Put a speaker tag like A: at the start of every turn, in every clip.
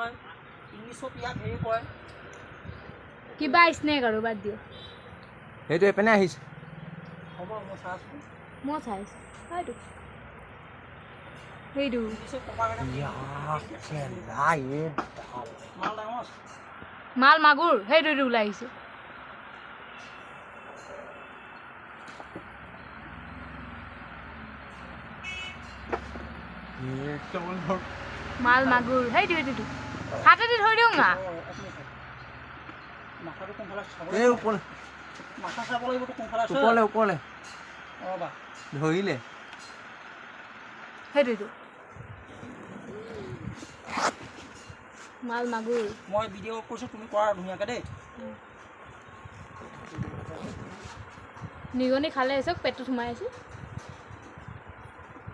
A: নহয় ইংলিছত ইয়াক হেৰি কয়
B: কিবা স্নেক আৰু বাদ দিওঁ
C: সেইটো এপিনে আহিছে
A: হ'ব মই চাইছোঁ
B: মই চাইছোঁ হয়তো সেইটো
A: ইংলিছত ক'বা কাৰণে মাল ডাঙৰ আছে
B: মাল মাগুৰ সেইটো ওলাই আহিছে মাল মাগুৰ সেইটো হাতেদি ধৰি দিওঁ না
A: মাথাটো কোনফালে চাব
C: এই ওপৰলে
A: মাথা চাব লাগিব কোনফালে আছে
C: ওপৰলে
A: ৰ'বা
C: ধৰিলে
B: সেইটো মাল মাগুৰ
A: মই ভিডিঅ' কৰিছোঁ তুমি কৰা ধুনীয়াকৈ দেই
B: নিগনি খালে চব পেটটো সোমাই আছে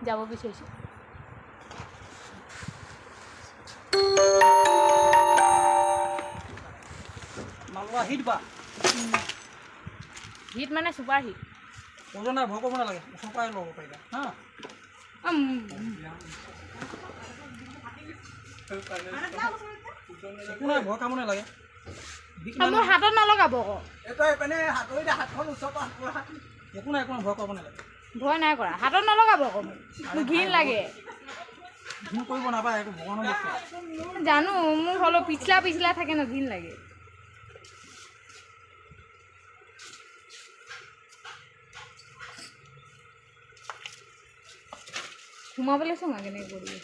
B: যাব বিচাৰিছে
A: মালোৱা হিট বা
B: হিট মানে ছুপাৰ হিট
A: ওজন নাই ভয় কৰিব নালাগে ওচৰ পৰাই ল'ব পাৰিবা হা একো নাই ভয় খাব নালাগে
B: মোৰ হাতত নলগাব আকৌ
A: একো নাই ভয় কৰিব নালাগে
B: ভয় নাই কৰা হাতত নলগাব আকৌ মোৰ ঘিণ লাগে
A: ঘিণ কৰিব নাপায় এইটো ভগৱানৰ বস্তু
B: জানো মোৰ হ'লেও পিছলা থাকে ন ঘিণ লাগে সোমাবলৈ চোন কেনেকৈ কৰি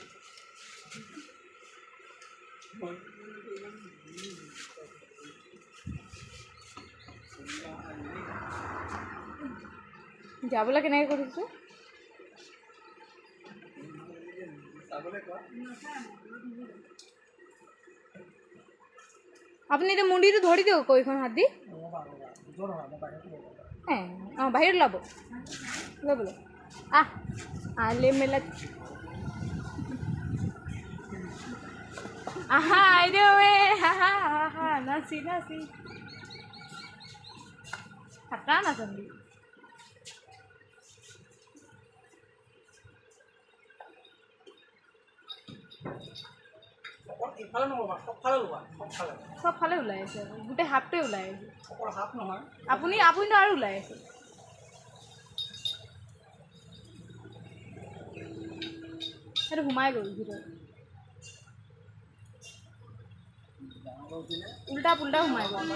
B: যাবলৈ কেনেকৈ কৰিছোঁ আপুনি এতিয়া মুণ্ডিটো ধৰি দিয়ক কইখন হাত দি অঁ বাহিৰত ওলাব লৈ বোলে আলে মেলা আহা আইদেউ হাহা হাহা নাচি থাকা নাচন্দি
A: ইফালে নল'বা সবফালে ল'বা
B: চবফালে ওলাই আছে গোটেই হাফটোৱে ওলাই আছে
A: অকল হাত নহয়
B: আপুনিতো আৰু ওলাই আছে সেইটো সোমাই গ'ল ভিতৰত উল্টা পুল্টা সোমাই গ'ল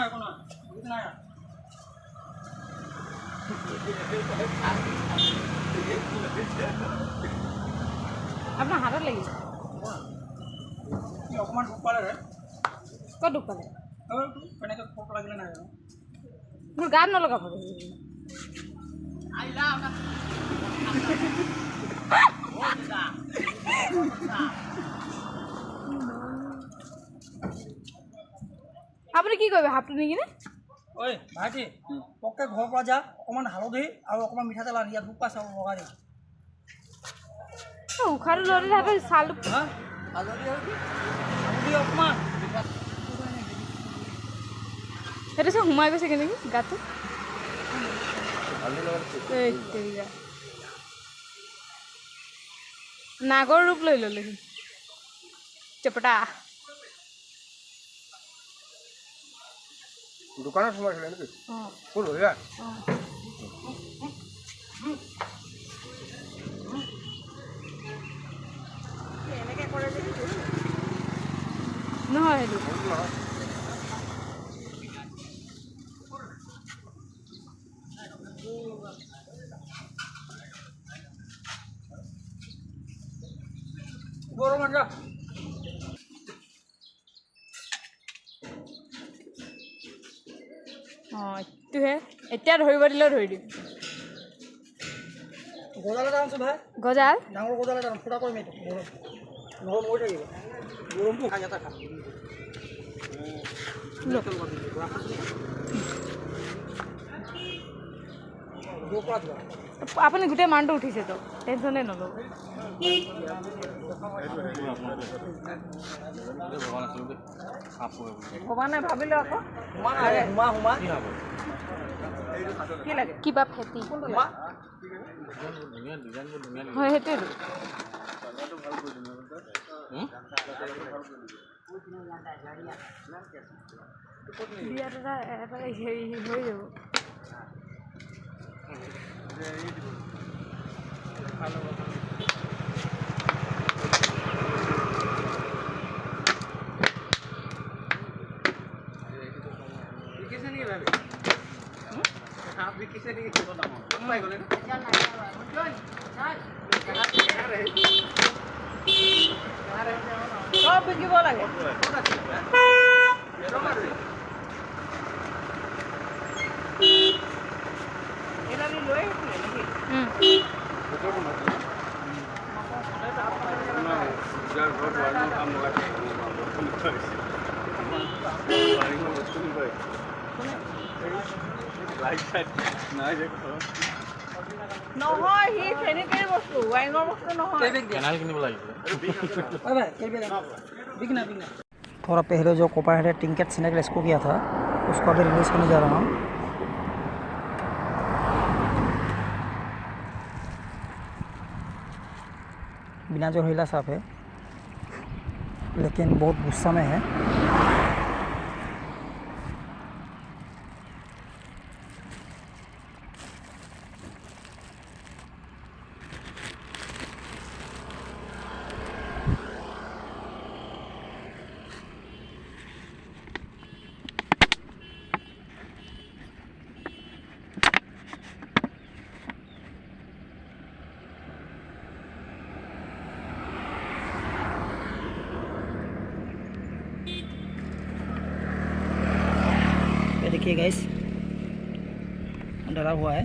A: একো নাই বুজি নাই
B: আপোনাৰ হাতত লাগিছে
A: অকণমান দুখ পালে
B: ক'ত দুখ পালে
A: কেনেকৈ খোক লাগিলে নাই জানো
B: মোৰ গাত নলগাব আপুনি কি কৰিব হাফটো নি কিনে
A: ঐ ভাইটি পককৈ ঘৰৰ পৰা যা অকণমান হালধি আৰু অকণমান মিঠাতেল আনি ইয়াত বুক চাউল লগাই দিম
B: উশাহটো লওঁতে তাহাঁতৰ ছালটো
A: হালধি অকণমান
B: সেইটো চব সোমাই গৈছে কেনেকৈ গাটো নাগৰ ৰূপ লৈ ল'লে চেপটা
C: দোকানত সোমাইছিলে নেকি
B: অঁ
C: কোন হৰিয়া
B: অঁ
A: এনেকৈ কৰে যে
B: নহয় সেইটো
A: গৰম আঞ্জা
B: অঁ এইটোহে এতিয়া ধৰিব দিলেও ধৰি দিম
A: গজাল এটা আনিছোঁ ভাই
B: গজাল
A: ডাঙৰ গজাল এটা ফুটা কৰিম এইটো গৰম নহ'লে মৰি থাকিব গৰমটো খাই এটা খা
B: আপুনি গোটেই মানটো উঠিছেতো টেনশ্যনে নল'ব
D: ভবানে ভাবিলোঁ আকৌ কি লাগে
B: কিবা ফেটি হয় সেইটোৱেতো বিয়াত এটা হেৰি হৈ যাব
D: চব বিকিব লাগে এটা লৈ আহিছিলে নেকি নহয় সি চেনিটাৰী বস্তু ৱাইনৰ বস্তু নহয়
A: थोड़ा पहले जो कोपा हेड टिंकेट सिनेगल इसको किया था उसको अभी रिलीज़ करने जा रहा हूँ। बिना जो हिला साफ है लेकिन बहुत गुस्सा में है। ये देखिए गाइस डरा हुआ है।